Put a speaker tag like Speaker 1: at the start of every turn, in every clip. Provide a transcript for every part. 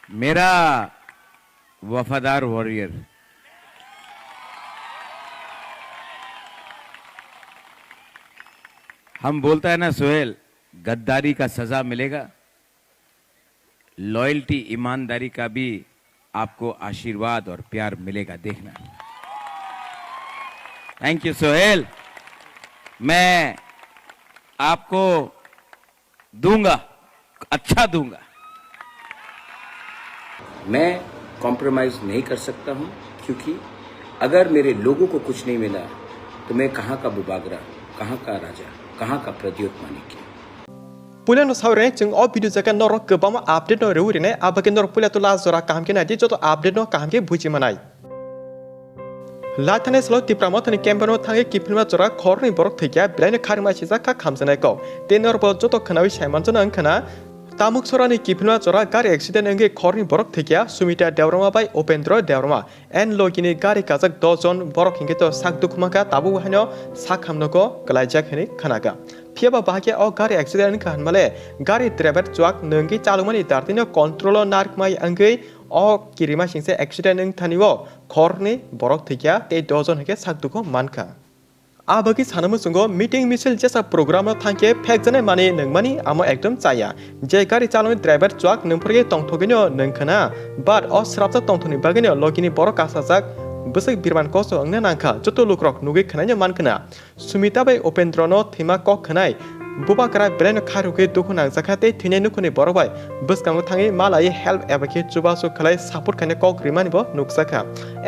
Speaker 1: मेरा वफादार वॉरियर, हम बोलता है ना सुहेल, गद्दारी का सजा मिलेगा, लॉयल्टी ईमानदारी का भी आपको आशीर्वाद और प्यार मिलेगा, देखना। थैंक यू सुहेल, मैं आपको दूंगा, अच्छा दूंगा।
Speaker 2: मैं कॉम्प्रोमाइज नहीं कर सकता हूं, क्योंकि अगर मेरे लोगों को कुछ नहीं मिला तो मैं कहां का बुबागरा, कहां का राजा, कहां का प्रद्योत मानिक।
Speaker 3: पुलिया नो सावरे जों अ भिडियो जाका नर गोबां आपडेट नो रेउरिने आबाके नर पुलिया तो लास्ट जरा काम के नादि जतो आपडेट नो काम के बुझि मनाय लाथाने स्लो तिप्रा मथानि केम्पेनो थांगे किफिलमा जरा खरनि बरक थैया बिलाइनो खारिमा सिजा का खामजनायखौ तेनर ब जतो खनावि साइमानजन अंखना तामुक सरानि किफिलमा जरा गारि एक्सिडेंट अंगे खरनि बरक थैया सुमिता देवरमा बाय उपेन्द्र देवरमा एन लगिनि गारि काजक 10 जन बरक हिंगे तो साक दुखमाका ताबु हानो साखामनको गलायजाखनि खनागा फियाबा बाहागिया अ गारि एक्सिडेंट का हनमाले गारि ड्राइवर चुआक नंगी चालुमानि दार्तिनो कंट्रोल नारकमाय अंगै अ किरिमा सिंसे एक्सिडेंट नंग थानिवो खरनि बरक थैया ते 10 जन हिगे साक दुखो मानका आबगी सानमु सुंगो मीटिंग मिছিল जैसा प्रोग्राम थांके फेक जने माने नंगमानि आमो एकदम चाया जे गारि चालुनि ड्राइवर चुआक नंफरगे तंथगिनो नंखना बाट अ स्राबजा तंथनि बागिनो लगिनि बरक आसाजाक बसक बिरमान कोसो अंगना नांखा जतो लुक्रक नुगै खनायनो मानखना सुमिता बाय उपेन्द्रनो थैमा कक खनाय बुबा करा ब्रेन खारुके दुखु नांजाखाते थैनाय नुखुनि बरबाय बसकांगो थाङै मालाय हेल्प एबाके जुबासु खलाय सापर्ट खाने कक रिमानिबो नुकसाखा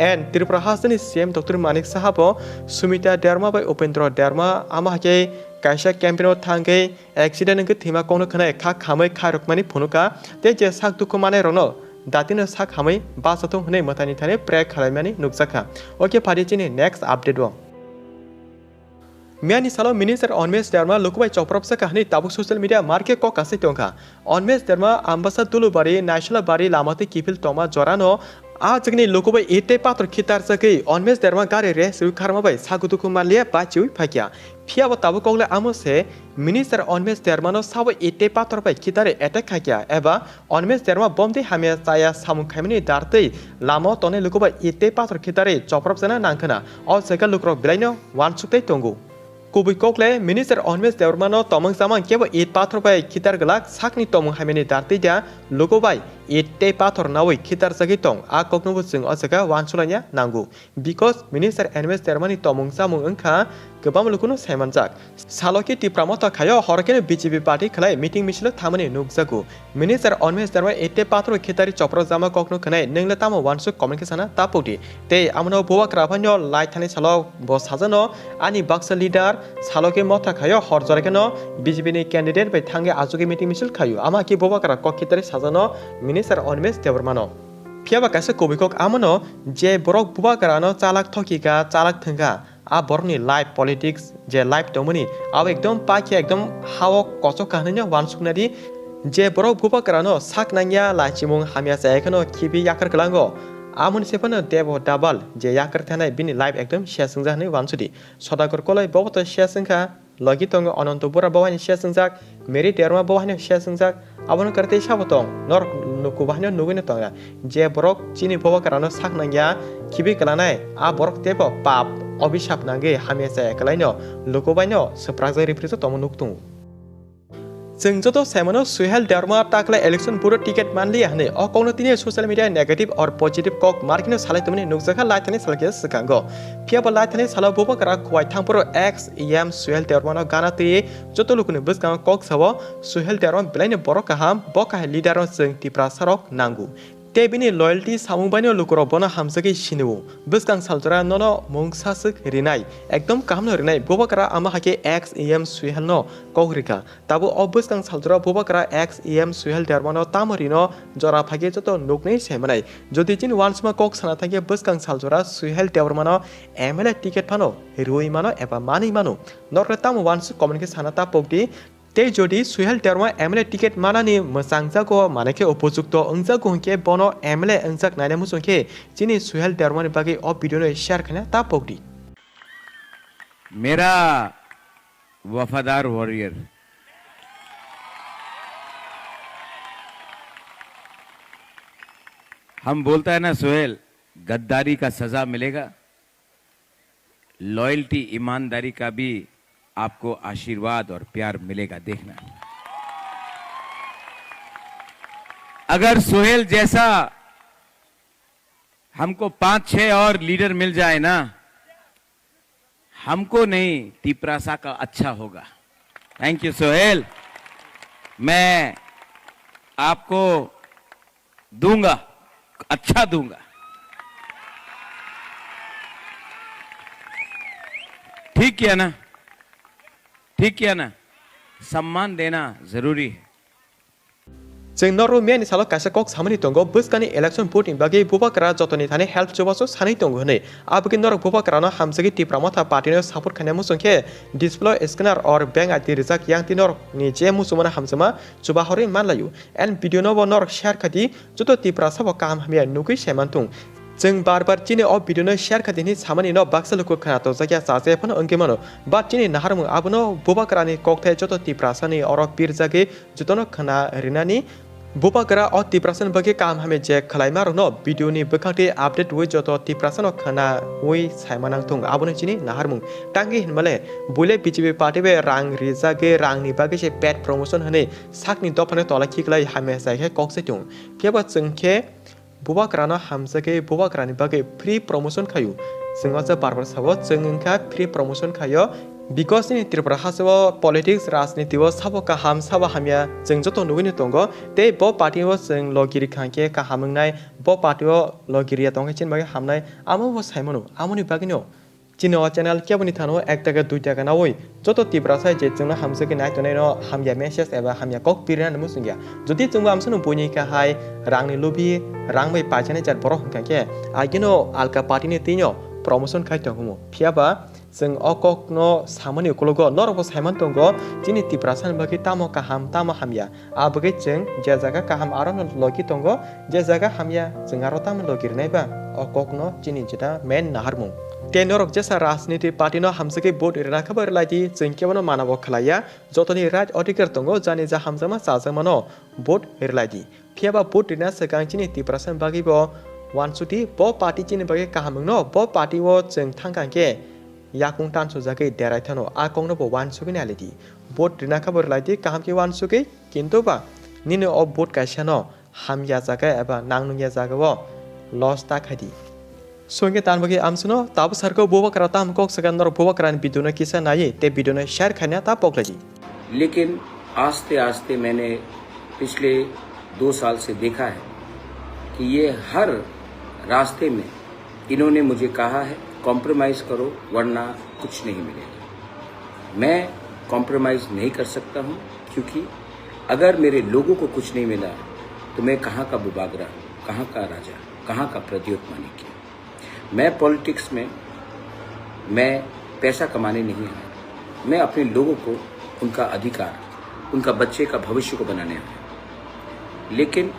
Speaker 3: एन त्रिपुरा हासनि सीएम डॉक्टर मानिक साहाबो सुमिता देरमा बाय उपेन्द्र देरमा आमाके कायसा कैंपेनो थांगै एक्सीडेंट के थैमा कोनो खनाय खा खामै खारुकमानि फुनुका ते जे साक दुखु माने रनो दातिनो साक हामै बासथो हनै मथानि थाने प्रेक खालायमानि नुकसाखा ओके फारिचिनि नेक्स्ट अपडेट व मियानि सालो मिनिस्टर अनमेश देरमा लुकुबाय चौप्रपसा कहानी ताबुक सोशल मीडिया मार्के को कासे टंका अनमेश देरमा आम्बासा तुलुबारी नाइसला बारी लामाते किफिल तमा जरानो आ जगनि लुकुबाय एते पात्र खितार सकै अनमेश देरमा गारे रे सुइ खारमाबाय सागुदुकु मालिया बाचिउ फाकिया फियाबो ताबु कगले आमसे मिनिस्टर अनमेश देरमानो साबो एते पात्र बाय खितारे अटैक खाकिया एबा अनमेश देरमा बमदे हामिया साया सामु खायमनि दारतै लामा तने लुकुबाय एते पात्र खितारे चौप्रपसाना नांखना अ जगा लुक्रक बिलाइनो वानसुक्तै तंगु कुबुई कोकले मिनिस्टर अनमेश देवरमानो तमंग सामंग केबो एट पाथर बाय खितार गलाक साकनि तमंग हामिनि दारतै दिया लोगो बाय एटे पाथर नावै खितार सगै तं आ ककनबो जों अजगा वानसुलाया नांगौ बिकज मिनिस्टर अनमेश देवरमानि तमंग सामंग अंखा गोबां लुकुनो सायमानजाक सालके टिप्रा मथा खायो हरकेनो बीजेपी पार्टी खलाय मीटिंग मिছিল थामनि नुकजागु मिनिस्टर अनमेश देवरमा एटे पाथर खितारि चप्र जामा ककनो खनाय नंगला तामो वानसु कम्युनिकेशना तापौदि ते आमनो बोवा क्राफानो लाइट थानि सालो ब साजानो आनि बाक्सा लीडर सालके मथा खायो हरजरेकेनो बीजेपी नि कैंडिडेट बाय थांगे आजुगे मीटिंग मिছিল खायो आमा कि बोवा क्रा कखितारि साजानो मिनिस्टर अनमेश देवरमानो फियाबा कासे कबिकक आमनो जे बरक बोवा क्रानो चालाक थकिगा चालाक थंगा आ बरनी लाइफ पॉलिटिक्स जे लाइफ दमनि आव एकदम पाखि एकदम हाव कचो कहननो वानसुकनादि जे बरक बोवा क्रानो साक नांगिया लाचिमुं हामिया जायखनो खिबि याकर गलांगो आमुन सेपनो देव डाबल जे याकर थानाय बिनि लाइफ एकदम शेयर संजाहनै वानसुदि सदागर कलय बबत शेयर संखा लगी तंग अनंत बुरा बवानि शेयर संजाक मेरि देरमा बवानि शेयर संजाक आबन करते साबतं नर नुकुबाहनो नुगैनो तंगा जे बरक चिनि बवा करानो साक नांगिया खिबि गलानाय आ बरक देव पाप अभिशाप नांगे हामिया जायखलायनो लुकुबायनो सप्राजै रिफ्रिजो तम नुक्तु जों जतो साइमनो सुहेल देरमा ताकला इलेक्शन बुरो टिकेट मानलि हने अ कौनतिनि सोशल मीडिया नेगेटिव और पॉजिटिव कक मार्किनो सालायतमनि नुकजाखा लाइथानि सालके सकांगो फियाबा लाइथानि साला बोबा करा खवाय थांपुरो एक्स एम सुहेल देरमानो गानाति जतो लुकुनि बसकां कक सावो सुहेल देरमा बिलाइनो बर काहाम बका लीडर जों टिप्रा सरक नांगु तेबिनि लॉयल्टी सामुबायनो लुकुरो बना हामसगे सिनु बसकां सालजरा ननो मुंगसासक रिनाय एकदम कामनो रिनाय बोबाकरा आमा हाके एक्स एम सुहेल नो कौरिका ताबो अब बसकां सालजरा बोबाकरा एक्स एम सुहेल देरमानो तामरिनो जरा फागे जतो नुकनै सेमनाय जदि जिन वान्समा कक साना थागे बसकां सालजरा सुहेल देवरमानो MLA टिकेट फानो रुइ मानो एबा मानि मानो नरले ताम वान्स कम्युनिकेट साना तापौदि ते जदि सुहेल देरमा MLA टिकेट मानानि मसांजागो मानेके उपयुक्त अंजागो हंके बनो MLA अंजाक नायना मुसंके जिनि सुहेल देरमानि बागै अ भिडियो शेयर खाना तापौदि
Speaker 1: मेरा वफादार वॉरियर, हम बोलता है ना सुहेल, गद्दारी का सजा मिलेगा, लॉयल्टी ईमानदारी का भी आपको आशीर्वाद और प्यार मिलेगा। देखना, अगर सुहेल जैसा हमको 5-6 और लीडर मिल जाए ना, हमको नहीं तिपरासा का अच्छा होगा। थैंक यू सुहेल, मैं आपको दूंगा, अच्छा दूंगा। ठीक किया ना, ठीक किया ना, सम्मान देना जरूरी है।
Speaker 3: जों नरो मेनि सालो कासा कक सामनि दंगो बुस्कानि इलेक्शन भोटिं बागै बुबाकरा जतनि थाने हेल्प जबासो सानै दंगो हनै आबगि नरक बुबाकरानो हामजगि टिप्रा मथा पार्टीनो सपोर्ट खाने मुसंखे डिस्प्ले स्कैनर और बैंक आदि रिजाक यांग तिनर नि जे मुसुमना हामजमा जुबा हरि मानलायु एन वीडियो नो नरक शेयर खादि जतो टिप्रा सब काम हमिया नुगै सेमानतुं जों बार चिनि अ भिडियो शेयर खादिनि सामानि न बाक्सलुको खानातो जायगा सासे फन अंगिमानो बा चिनि नाहारमु आबनो बुबाकरानि ककथाय जतो टिप्रासानि और पिरजागे जतनो खाना रिनानि बुबाकरा अ टिप्रासन बगे काम हमें जे खलाइमार न भिडियो नि बखांते अपडेट वे जतो टिप्रासन खाना वे साइमानांथुं आबनो चिनि नाहारमु टांगि हिनमाले बुले बीजेपी पार्टी बे रांग रिजागे रांगनि बागे से पेड प्रमोशन हने साकनि दफाने तला खिखलाय हामे साइखे ककसेतुं केबा जोंखे बुबाकरानो हामजगे बुबाकरानि बागे फ्री प्रमोशन खायु जोंहा बारबार साबो जोंखा फ्री प्रमोशन खायो बिकॉज नि त्रिपुरा हासो पॉलिटिक्स राजनीति वो साबो का हम साबा हमिया जों जतो नुगैनो दंगो ते बो पार्टी वो जों लगिरि खांके का हामंगनाय बो पार्टी वो लगिरिया दंगे चिन बागे हामनाय आमो वो साइमनो आमोनि बागिनो चिनो चैनल केबनि थानो 1 टाका 2 टाका नावै जतो त्रिपुरा साइ जे जोंना हामजगे नाय तने न हामया मेसेज एबा हामया कक पिरना मुसुंगिया जदि जोंबो आमसनो बयनि का हाय रांनि लुबि रांमै पाजने जात बर हंखाके आगिनो आलका पार्टीनि तिनो प्रमोशन खायतो हमो फियाबा जों अकक न सामनि उकलगो नरबो साइमान दंगो जिनि तिप्रासान बागि तामो काहाम तामो हामया आबगे जों जे जागा काहाम आरो लगी दंगो जे जागा हामया जों आरो ताम लगिरनायबा अकक न जिनि जिता मेन नाहारमु ते नरक जेसा राजनीति पार्टी न हामसके बोर्ड इरना खबर लायदि जों केवनो मानव खलाया जतनि राज अधिकार दंगो जानि जा हामजामा साजामानो बोर्ड इरलायदि फियाबा बोर्ड इरना सगांचिनि तिप्रासान बागिबो वानसुति बो पार्टी चिनि बागि काहाम न बो पार्टी वो जों थांगांके याकुं तानसो जागे देरायथानो आकंनो बो वानसुगिनि आलिदि बोट रिना खबर लायदि काहामके वानसुगै किन्तु बा निनो अ बोट कायसानो हामया जागा एबा नांनुया जागावो लस ताखादि सोंगे तानबगे आमसनो ताब सरको बुबाकरा ताम कक सगंदर बुबाकरान बिदुनो किसा नाये ते बिदुनो शेयर खाना ता पकलादि
Speaker 2: लेकिन आस्ते आस्ते मैंने पिछले 2 साल से देखा है कि ये हर रास्ते में इन्होंने मुझे कहा है कॉम्प्रोमाइज़ करो वरना कुछ नहीं मिलेगा। मैं कॉम्प्रोमाइज़ नहीं कर सकता हूँ क्योंकि अगर मेरे लोगों को कुछ नहीं मिला तो मैं कहाँ का बुबागरा, कहाँ का राजा, कहाँ का प्रद्योत मानिक्य। मैं पॉलिटिक्स में मैं पैसा कमाने नहीं आया, मैं अपने लोगों को उनका अधिकार, उनका बच्चे का भविष्य को बनाने आया। लेकिन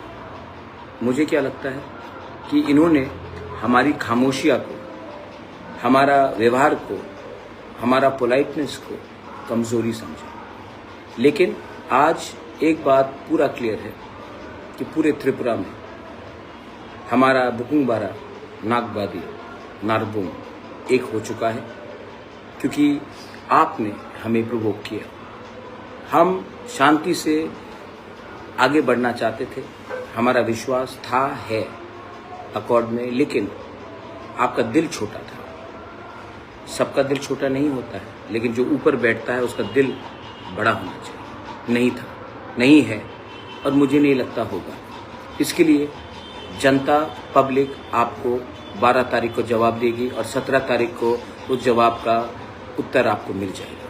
Speaker 2: मुझे क्या लगता है कि इन्होंने हमारी खामोशियाँ को, हमारा व्यवहार को, हमारा पोलाइटनेस को कमज़ोरी समझा। लेकिन आज एक बात पूरा क्लियर है कि पूरे त्रिपुरा में हमारा बुकुंगबारा, नागबादी, नारबुंग एक हो चुका है क्योंकि आपने हमें प्रोवोक किया। हम शांति से आगे बढ़ना चाहते थे, हमारा विश्वास था है अकॉर्ड में, लेकिन आपका दिल छोटा था। सबका दिल छोटा नहीं होता है, लेकिन जो ऊपर बैठता है उसका दिल बड़ा होना चाहिए। नहीं था, नहीं है और मुझे नहीं लगता होगा। इसके लिए जनता, पब्लिक आपको 12 तारीख को जवाब देगी और 17 तारीख को उस जवाब का उत्तर आपको मिल जाएगा।